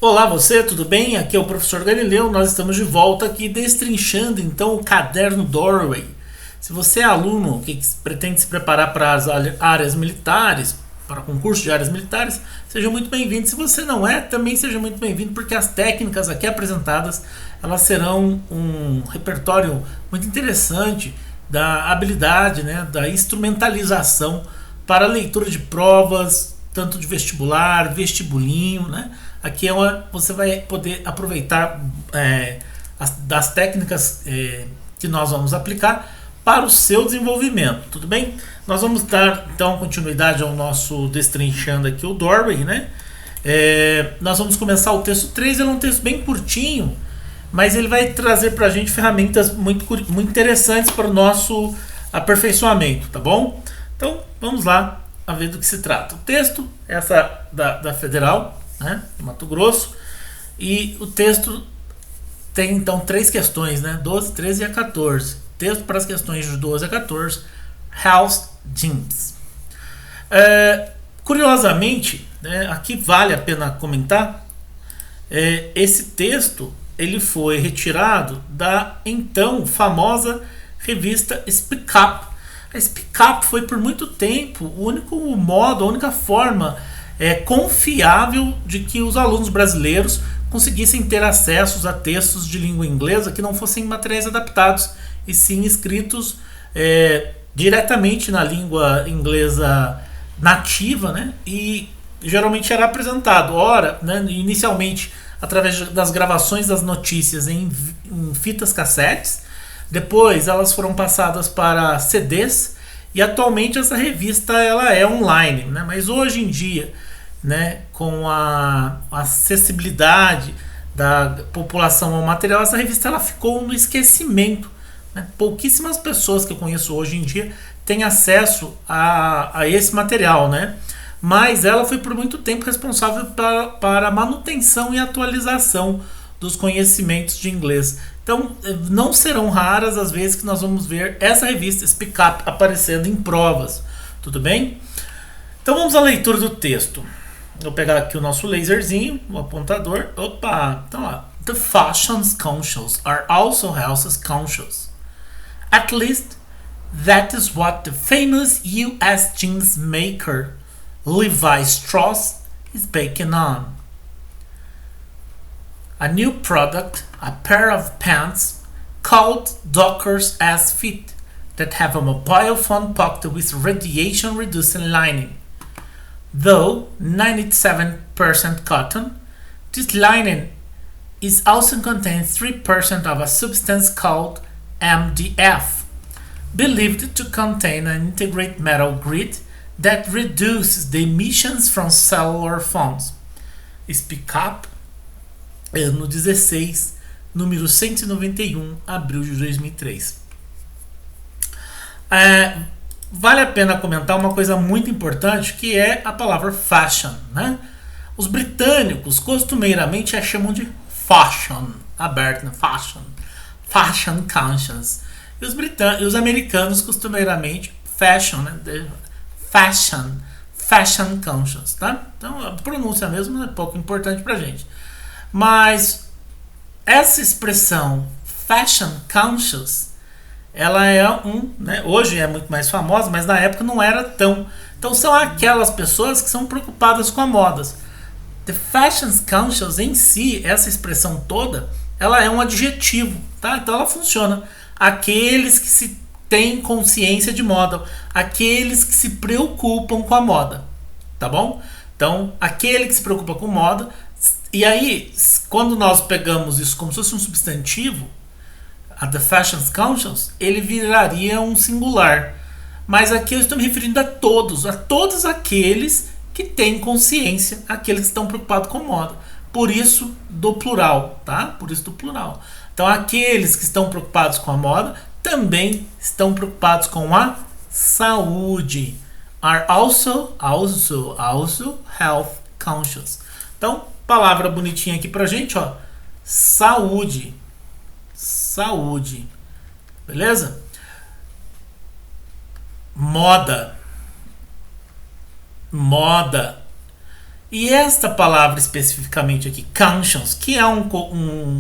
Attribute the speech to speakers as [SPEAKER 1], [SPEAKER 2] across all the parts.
[SPEAKER 1] Olá você, tudo bem? Aqui é o professor Galileu, nós estamos de volta aqui destrinchando então o caderno Doorway. Se você é aluno que pretende se preparar para as áreas militares, para concurso de áreas militares, seja muito bem-vindo. Se você não é, também seja muito bem-vindo, porque as técnicas aqui apresentadas, elas serão um repertório muito interessante da habilidade, né, da instrumentalização para leitura de provas, tanto de vestibular, vestibulinho, né? Aqui é uma, você vai poder aproveitar das técnicas que nós vamos aplicar para o seu desenvolvimento, tudo bem? Nós vamos dar então continuidade ao nosso destrinchando aqui o Doorway, né? Nós vamos começar o texto 3, ele é um texto bem curtinho, mas ele vai trazer para a gente ferramentas muito interessantes para o nosso aperfeiçoamento, tá bom? Então vamos lá a ver do que se trata. O texto, essa da Federal, né, de Mato Grosso, e o texto tem então três questões, né, 12, 13 e a 14. Texto para as questões de 12 a 14, House Gyms. Curiosamente, né, aqui vale a pena comentar, esse texto ele foi retirado da então famosa revista Speak Up. A Speak Up foi por muito tempo o único modo, a única forma confiável de que os alunos brasileiros conseguissem ter acessos a textos de língua inglesa que não fossem materiais adaptados e sim escritos diretamente na língua inglesa nativa, né? E geralmente era apresentado, ora, né, inicialmente através das gravações das notícias em fitas cassetes, depois elas foram passadas para CDs e atualmente essa revista ela é online, né? Mas hoje em dia, né, com a acessibilidade da população ao material, essa revista ela ficou no esquecimento, né? Pouquíssimas pessoas que eu conheço hoje em dia têm acesso a esse material, né? Mas ela foi por muito tempo responsável para a manutenção e atualização dos conhecimentos de inglês. Então não serão raras as vezes que nós vamos ver essa revista Speak Up aparecendo em provas, tudo bem? Então vamos à leitura do texto. Vou pegar aqui o nosso laserzinho, o apontador. Opa, então lá. The fashion conscious are also health conscious. At least that is what the famous US jeans maker Levi Strauss is banking on. A new product, a pair of pants called Dockers S Fit that have a mobile phone pocket with radiation reducing lining. Though 97% cotton, this lining is also contains 3% of a substance called MDF, believed to contain an integrated metal grid that reduces the emissions from cellular phones. Speak Up, ano 16, número 191, abril de 2003. Vale a pena comentar uma coisa muito importante, que é a palavra fashion, né? Os britânicos costumeiramente a chamam de fashion, aberto, né? Fashion conscious. E os americanos costumeiramente fashion, né? Fashion conscious, tá? Então a pronúncia mesmo é pouco importante pra gente. Mas essa expressão fashion conscious, ela é né, hoje é muito mais famosa, mas na época não era tão. Então são aquelas pessoas que são preocupadas com a moda. The fashion conscious em si, essa expressão toda, ela é um adjetivo, tá? Então ela funciona. Aqueles que se têm consciência de moda, aqueles que se preocupam com a moda, tá bom? Então aquele que se preocupa com moda. E aí, quando nós pegamos isso como se fosse um substantivo, a The Fashion Conscious, ele viraria um singular. Mas aqui eu estou me referindo a todos aqueles que têm consciência, aqueles que estão preocupados com moda. Por isso do plural, tá? Por isso do plural. Então aqueles que estão preocupados com a moda também estão preocupados com a saúde. Are also health conscious. Então, palavra bonitinha aqui pra gente, ó. Saúde. Beleza? Moda. E esta palavra especificamente aqui, conscience, que é um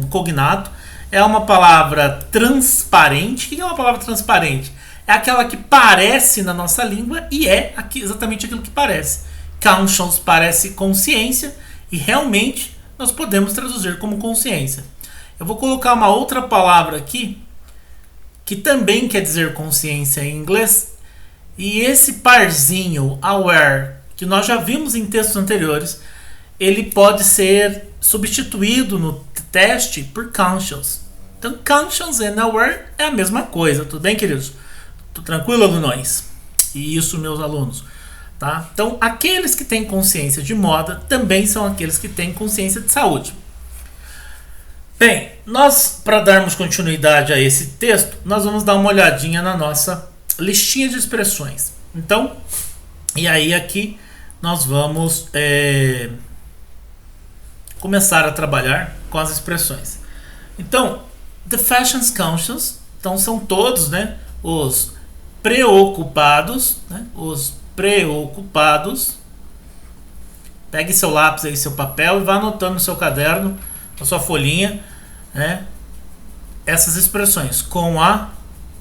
[SPEAKER 1] cognato, é uma palavra transparente. O que é uma palavra transparente? É aquela que parece na nossa língua e é exatamente aquilo que parece. Conscience parece consciência e realmente nós podemos traduzir como consciência. Eu vou colocar uma outra palavra aqui que também quer dizer consciência em inglês. E esse parzinho, aware, que nós já vimos em textos anteriores, ele pode ser substituído no teste por conscious. Então, conscious e aware é a mesma coisa, tudo bem, queridos? Tudo tranquilo, alunos? E isso, meus alunos. Tá? Então, aqueles que têm consciência de moda também são aqueles que têm consciência de saúde. Bem, nós, para darmos continuidade a esse texto, nós vamos dar uma olhadinha na nossa listinha de expressões. Então, e aí aqui nós vamos começar a trabalhar com as expressões. Então, the fashion's conscious, então são todos, né, os preocupados, né, os preocupados. Pegue seu lápis aí, seu papel e vá anotando no seu caderno, na sua folhinha, né, essas expressões com a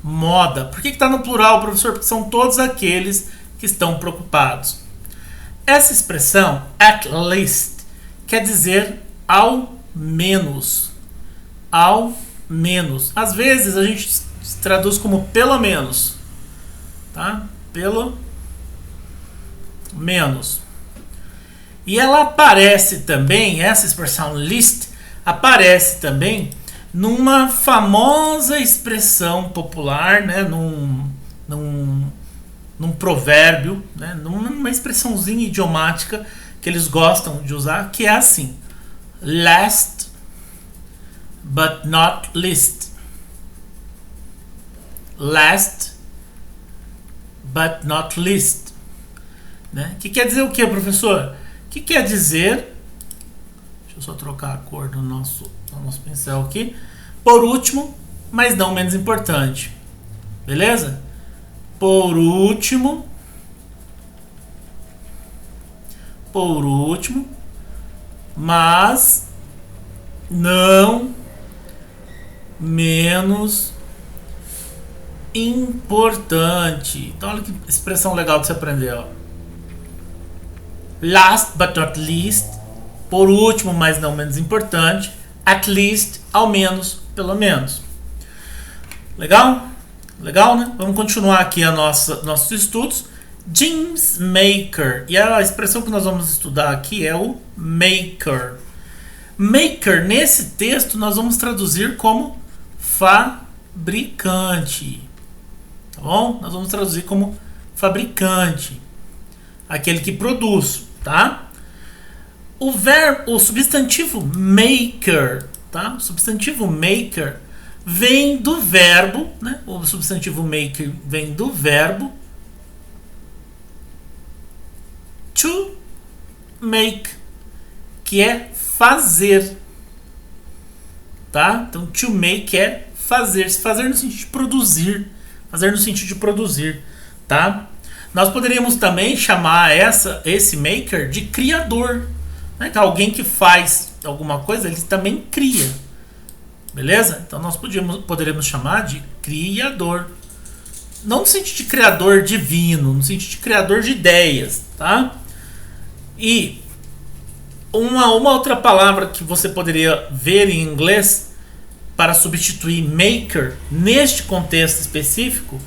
[SPEAKER 1] moda. Por que está no plural, professor? Porque são todos aqueles que estão preocupados. Essa expressão, at least, quer dizer ao menos. Ao menos. Às vezes a gente traduz como pelo menos. Tá? Pelo menos. E ela aparece também, essa expressão list, aparece também numa famosa expressão popular, né, num provérbio, né, numa expressãozinha idiomática que eles gostam de usar, que é assim: last but not least. Last but not least. Né? Que quer dizer o que, professor? Que quer dizer... Deixa eu só trocar a cor do nosso pincel aqui. Por último, mas não menos importante. Beleza? Por último, mas não menos importante. Então olha que expressão legal de você aprender, ó. Last but not least, por último, mas não menos importante. At least, ao menos, pelo menos. Legal? Legal, né? Vamos continuar aqui nossos estudos. Jeans maker. E a expressão que nós vamos estudar aqui é o maker. Maker, nesse texto, nós vamos traduzir como fabricante. Tá bom? Nós vamos traduzir como fabricante. Aquele que produz, tá? O substantivo maker, tá? O substantivo maker vem do verbo, né? O substantivo maker vem do verbo to make, que é fazer, tá? Então, to make é fazer no sentido de produzir, tá? Nós poderíamos também chamar esse maker de criador, né? Alguém que faz alguma coisa, ele também cria, beleza? Então nós poderíamos chamar de criador, não no sentido de criador divino, no sentido de criador de ideias, tá? E uma outra palavra que você poderia ver em inglês para substituir maker neste contexto específico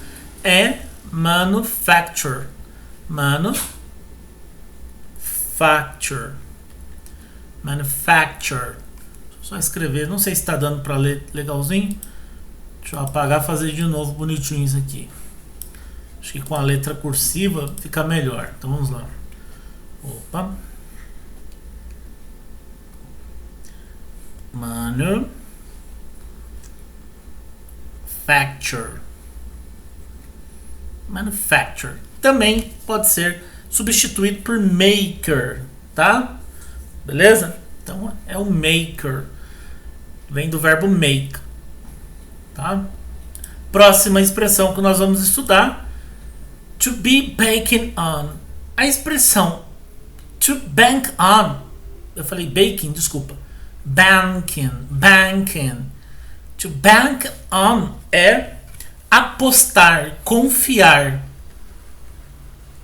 [SPEAKER 1] é manufacture. Manufacture. Só escrever, não sei se está dando para ler legalzinho. Deixa eu apagar e fazer de novo bonitinho isso aqui. Acho que com a letra cursiva fica melhor. Então vamos lá. Opa. Manufacture. Também pode ser substituído por maker, tá? Beleza? Então é o maker. Vem do verbo make, tá? Próxima expressão que nós vamos estudar: to be baking on. A expressão To bank on. Eu falei baking, desculpa. Banking. To bank on é apostar, confiar.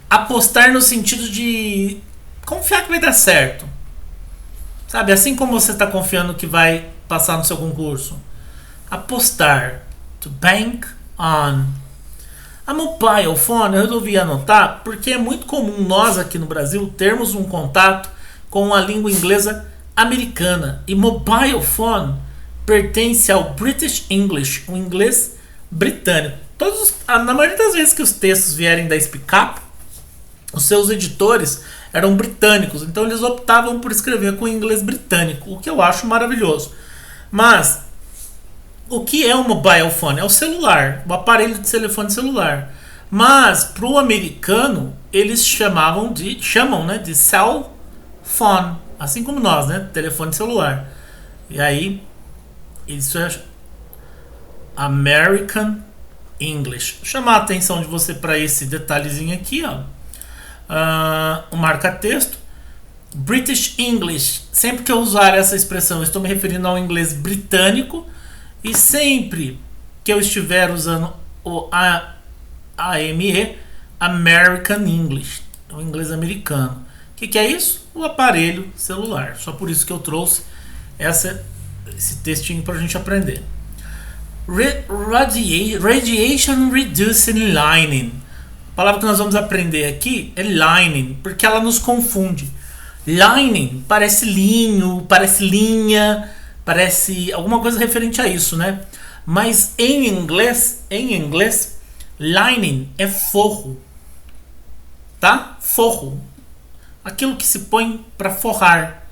[SPEAKER 1] Apostar no sentido de confiar que vai dar certo. Sabe, assim como você está confiando que vai passar no seu concurso. Apostar. To bank on. A mobile phone eu resolvi anotar porque é muito comum nós aqui no Brasil termos um contato com a língua inglesa americana. E mobile phone pertence ao British English, o inglês britânico. Na maioria das vezes que os textos vierem da Speak Up, os seus editores eram britânicos, então eles optavam por escrever com o inglês britânico, o que eu acho maravilhoso. Mas o que é um mobile phone? É o celular, o aparelho de telefone celular. Mas para o americano eles chamam de cell phone, assim como nós, né? Telefone celular. E aí isso é American English. Vou chamar a atenção de você para esse detalhezinho aqui, ó. O marca-texto. British English. Sempre que eu usar essa expressão, eu estou me referindo ao inglês britânico. E sempre que eu estiver usando o AME, American English, o inglês americano. O que é isso? O aparelho celular. Só por isso que eu trouxe esse textinho para a gente aprender. Radiation Reducing Lining. A palavra que nós vamos aprender aqui é lining, porque ela nos confunde. Lining parece linho, parece linha, parece alguma coisa referente a isso, né? Mas em inglês, lining é forro, tá? Forro, aquilo que se põe para forrar.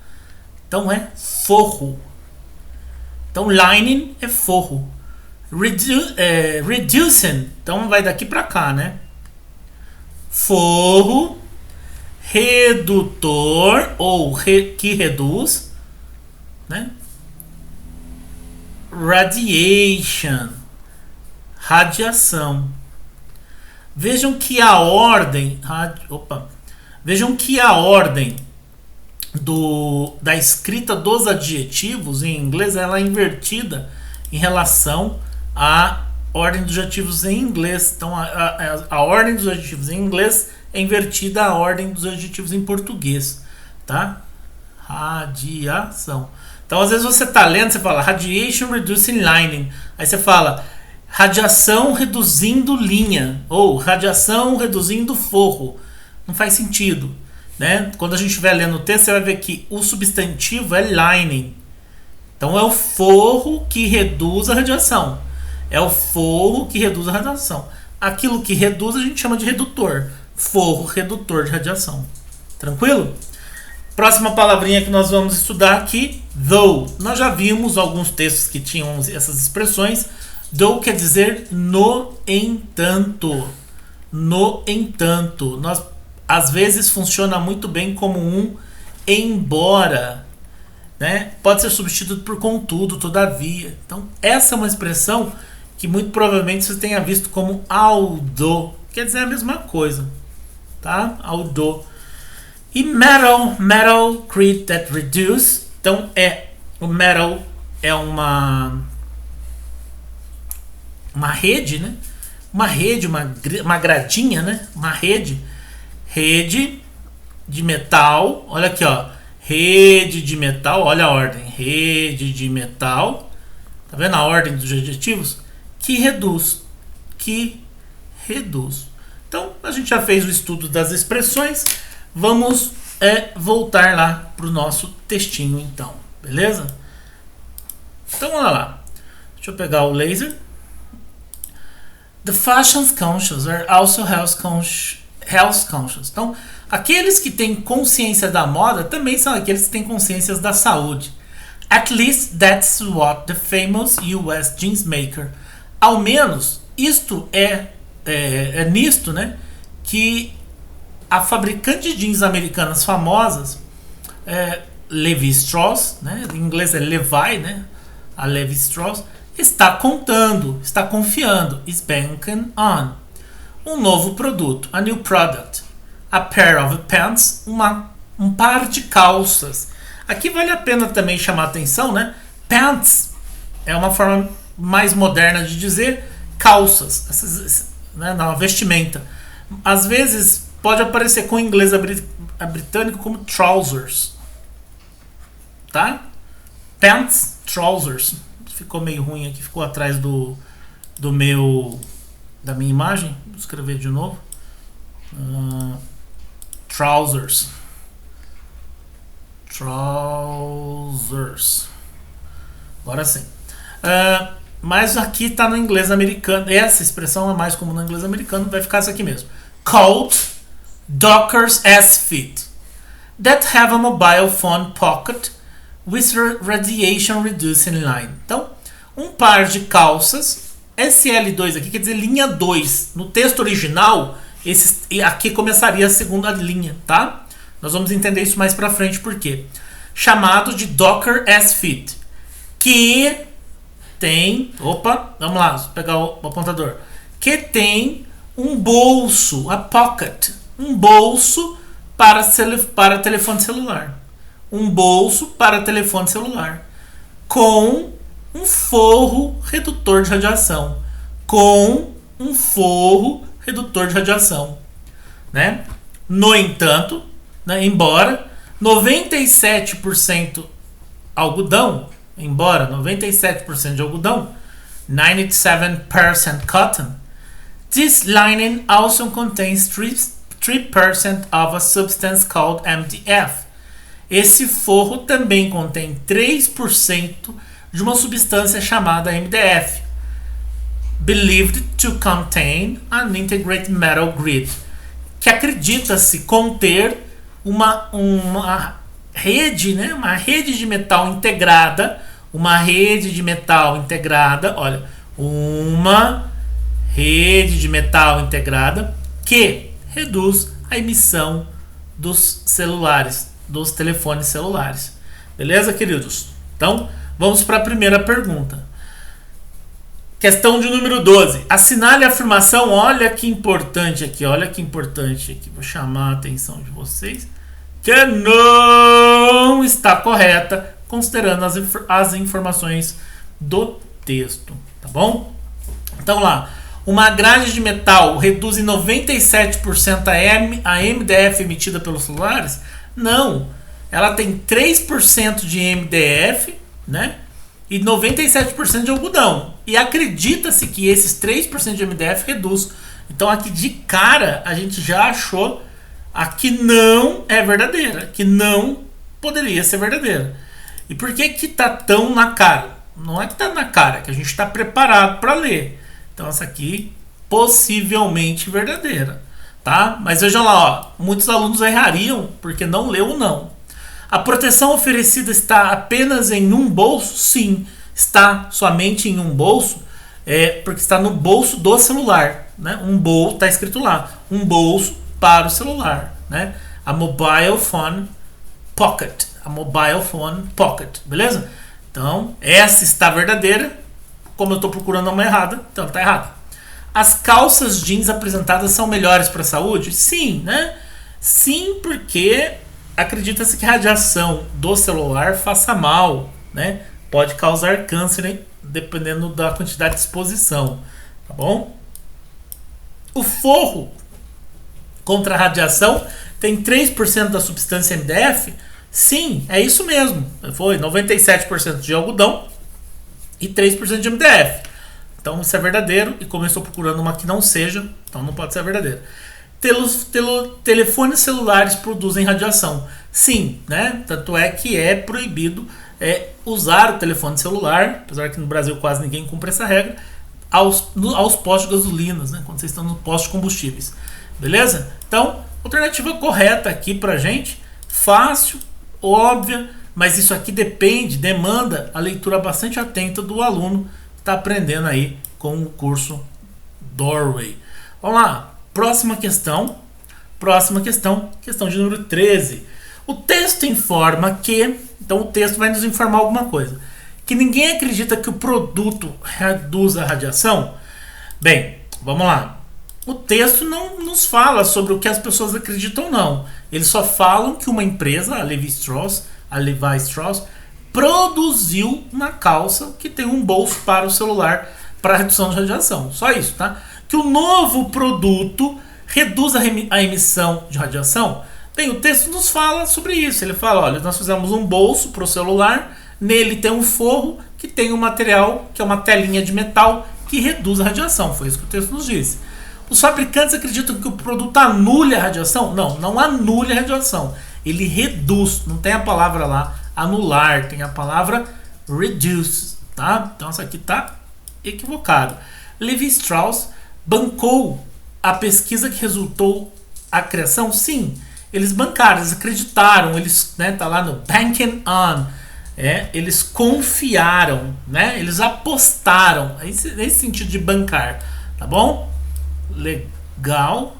[SPEAKER 1] Então é forro. Então lining é forro. Reducing, então vai daqui para cá, né? Forro, redutor ou que reduz, né? Radiation, radiação. Vejam que a ordem da escrita dos adjetivos em inglês ela é invertida em relação à ordem dos adjetivos em inglês. Então a ordem dos adjetivos em inglês é invertida à ordem dos adjetivos em português, tá? Radiação. Então às vezes você está lendo, você fala radiation reducing lining, aí você fala radiação reduzindo linha ou radiação reduzindo forro. Não faz sentido, né? Quando a gente estiver lendo o texto, você vai ver que o substantivo é lining. Então é o forro que reduz a radiação. É o forro que reduz a radiação. Aquilo que reduz a gente chama de redutor. Forro redutor de radiação. Tranquilo? Próxima palavrinha que nós vamos estudar aqui, though. Nós já vimos alguns textos que tinham essas expressões. Though quer dizer no entanto. No entanto. Às vezes funciona muito bem como um embora, né? Pode ser substituído por contudo, todavia. Então essa é uma expressão que muito provavelmente você tenha visto como although. Quer dizer a mesma coisa, tá? Although. E metalcrete that reduce. Então o metal é uma rede, né? Uma gradinha, né? Uma rede de metal. Olha aqui, ó. Rede de metal, olha a ordem. Rede de metal. Tá vendo a ordem dos adjetivos? Que reduz. Então, a gente já fez o estudo das expressões. Vamos voltar lá para o nosso textinho, então. Beleza? Então, vamos lá. Deixa eu pegar o laser. The fashion conscious are also health conscious. Então, aqueles que têm consciência da moda também são aqueles que têm consciência da saúde. At least that's what the famous US jeans maker. Ao menos, isto é nisto, né, que a fabricante de jeans americanas famosas, Levi Strauss, né, em inglês é Levi, né, a Levi Strauss, está confiando, is banking um novo produto, a new product, a pair of pants, uma um par de calças. Aqui vale a pena também chamar a atenção, né? Pants é uma forma mais moderna de dizer calças, né, na vestimenta. Às vezes pode aparecer com o inglês britânico como trousers, tá? Pants, trousers. Ficou meio ruim aqui, ficou atrás da minha imagem. Vou escrever de novo. Trousers. Agora sim. Mas aqui está no inglês americano. Essa expressão é mais comum no inglês americano. Vai ficar isso aqui mesmo. Called Dockers as feet that have a mobile phone pocket with radiation reducing line. Então, um par de calças SL2 aqui quer dizer linha 2. No texto original, aqui começaria a segunda linha, tá? Nós vamos entender isso mais pra frente, por quê? Chamado de Docker as feet, que tem, vamos lá, vou pegar o apontador, que tem um bolso, a pocket, um bolso para telefone celular, um bolso para telefone celular, com um forro redutor de radiação, né? No entanto, né, embora 97% algodão, 97% cotton, this lining also contains 3% of a substance called MDF. Esse forro também contém 3% de uma substância chamada MDF, believed to contain an integrated metal grid, que acredita-se conter uma rede, né? Uma rede de metal integrada, uma rede de metal integrada que reduz a emissão dos celulares, dos telefones celulares. Beleza, queridos? Então, vamos para a primeira pergunta. Questão de número 12. Assinale a afirmação, olha que importante aqui. Vou chamar a atenção de vocês, que não está correta, considerando as informações do texto, tá bom? Então lá, uma grade de metal reduz em 97% a MDF emitida pelos celulares? Não, ela tem 3% de MDF, né? E 97% de algodão. E acredita-se que esses 3% de MDF reduz. Então aqui de cara a gente já achou a que não é verdadeira, que não poderia ser verdadeira. E por que que tá tão na cara? Não é que tá na cara, é que a gente está preparado para ler. Então essa aqui possivelmente verdadeira, tá? Mas vejam lá, muitos alunos errariam porque não leu o não. A proteção oferecida está apenas em um bolso? Sim, está somente em um bolso, porque está no bolso do celular, né? Está escrito lá, um bolso para o celular, né? A mobile phone pocket, beleza? Então, essa está verdadeira, como eu estou procurando uma errada, então está errada. As calças jeans apresentadas são melhores para a saúde? Sim, né? Sim, porque acredita-se que a radiação do celular faça mal, né? Pode causar câncer, hein? Dependendo da quantidade de exposição, tá bom? O forro contra a radiação tem 3% da substância MDF? Sim, é isso mesmo. Foi 97% de algodão e 3% de MDF. Então isso é verdadeiro, e como eu estou procurando uma que não seja, então não pode ser verdadeira. Telefones celulares produzem radiação. Sim, né? Tanto é que é proibido usar o telefone celular, apesar que no Brasil quase ninguém cumpre essa regra, aos postos de gasolinas, né? Quando vocês estão no posto de combustíveis. Beleza? Então, alternativa correta aqui pra gente, fácil, óbvia, mas isso aqui demanda a leitura bastante atenta do aluno que está aprendendo aí com o curso Doorway. Vamos lá. Próxima questão, questão de número 13. O texto informa que, então o texto vai nos informar alguma coisa, que ninguém acredita que o produto reduz a radiação. Bem, vamos lá. o texto não nos fala sobre o que as pessoas acreditam, não. Eles só falam que uma empresa, a Levi Strauss, produziu uma calça que tem um bolso para o celular para redução de radiação. Só isso, tá? Que o novo produto reduz a emissão de radiação. Bem, o texto nos fala sobre isso. Ele fala, olha, nós fizemos um bolso para o celular, nele tem um forro que tem um material, que é uma telinha de metal, que reduz a radiação. Foi isso que o texto nos disse. Os fabricantes acreditam que o produto anule a radiação? Não, não anule a radiação. Ele reduz. Não tem a palavra lá anular, tem a palavra reduce, tá? Então isso aqui tá equivocado. Levi Strauss bancou a pesquisa que resultou a criação? Sim, eles bancaram, eles acreditaram, eles, né, tá lá no banking on, eles confiaram, né, eles apostaram, nesse sentido de bancar, tá bom? Legal.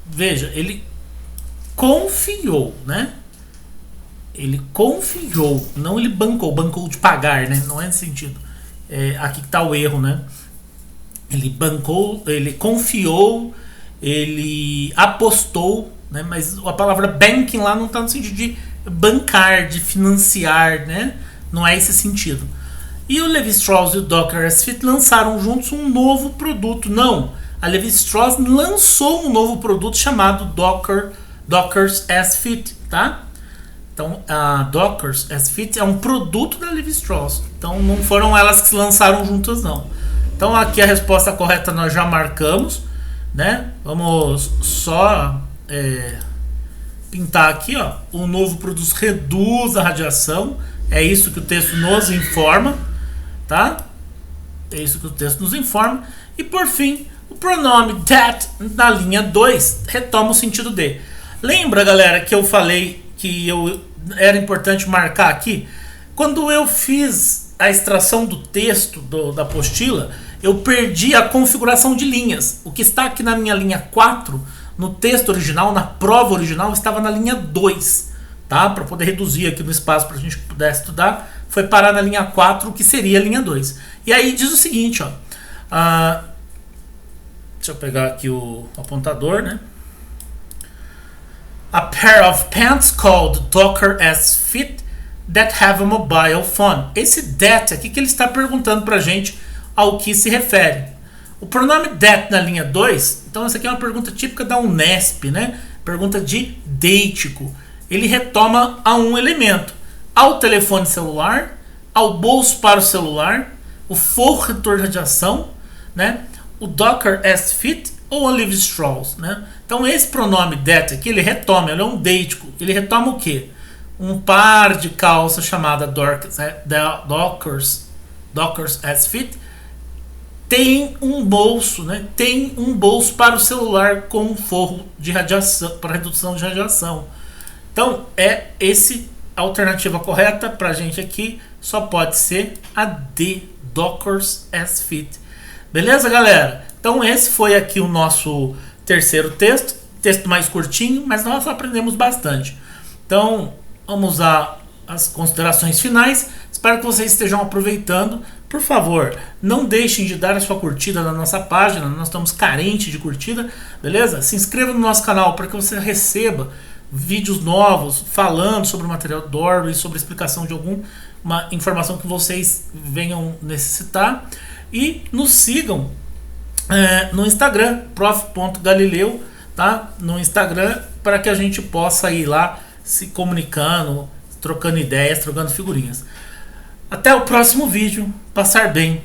[SPEAKER 1] Veja, ele confiou, né? Ele confiou, não ele bancou de pagar, né? Não é nesse sentido. Aqui que tá o erro, né? Ele bancou, ele confiou, ele apostou, né? Mas a palavra banking lá não está no sentido de bancar, de financiar, né? Não é esse sentido. E o Levi Strauss e o Docker S-Fit lançaram juntos um novo produto. Não, a Levi Strauss lançou um novo produto chamado Dockers S-Fit, tá? Então, a Dockers S-Fit é um produto da Levi Strauss. Então, não foram elas que se lançaram juntas, não. Então, aqui a resposta correta nós já marcamos, né? Vamos só pintar aqui, ó. O novo produto reduz a radiação. É isso que o texto nos informa, tá? É isso que o texto nos informa. E, por fim, o pronome that na linha 2 retoma o sentido de. Lembra, galera, que eu falei que era importante marcar aqui? Quando eu fiz a extração do texto da apostila, eu perdi a configuração de linhas. O que está aqui na minha linha 4, no texto original, na prova original, estava na linha 2. Tá? Para poder reduzir aqui no espaço para a gente pudesse estudar, foi parar na linha 4, que seria a linha 2. E aí diz o seguinte, ó. Deixa eu pegar aqui o apontador, né? A pair of pants called Docker S-Fit that have a mobile phone. Esse that aqui que ele está perguntando pra gente ao que se refere. O pronome that na linha 2, então essa aqui é uma pergunta típica da Unesp, né? Pergunta de deítico. Ele retoma a um elemento: ao telefone celular, ao bolso para o celular, o forro redutor de radiação, né? O Docker S-Fit ou a Levi Strauss, né? Então esse pronome that aqui, ele retoma, ele é um deítico. Ele retoma o quê? Um par de calça chamada Dockers S-Fit tem um bolso, né? Tem um bolso para o celular com um forro de radiação, para redução de radiação. Então esse a alternativa correta para a gente aqui só pode ser a D, Dockers S-Fit. Beleza, galera? Então esse foi aqui o nosso terceiro texto mais curtinho, mas nós aprendemos bastante. Então vamos às considerações finais. Espero que vocês estejam aproveitando. Por favor, não deixem de dar a sua curtida na nossa página. Nós estamos carentes de curtida, beleza? Se inscreva no nosso canal para que você receba vídeos novos falando sobre o material do Dorwell e sobre a explicação de alguma informação que vocês venham necessitar. E nos sigam no Instagram, prof.galileu, tá? No Instagram, para que a gente possa ir lá se comunicando, trocando ideias, trocando figurinhas. Até o próximo vídeo. Passar bem.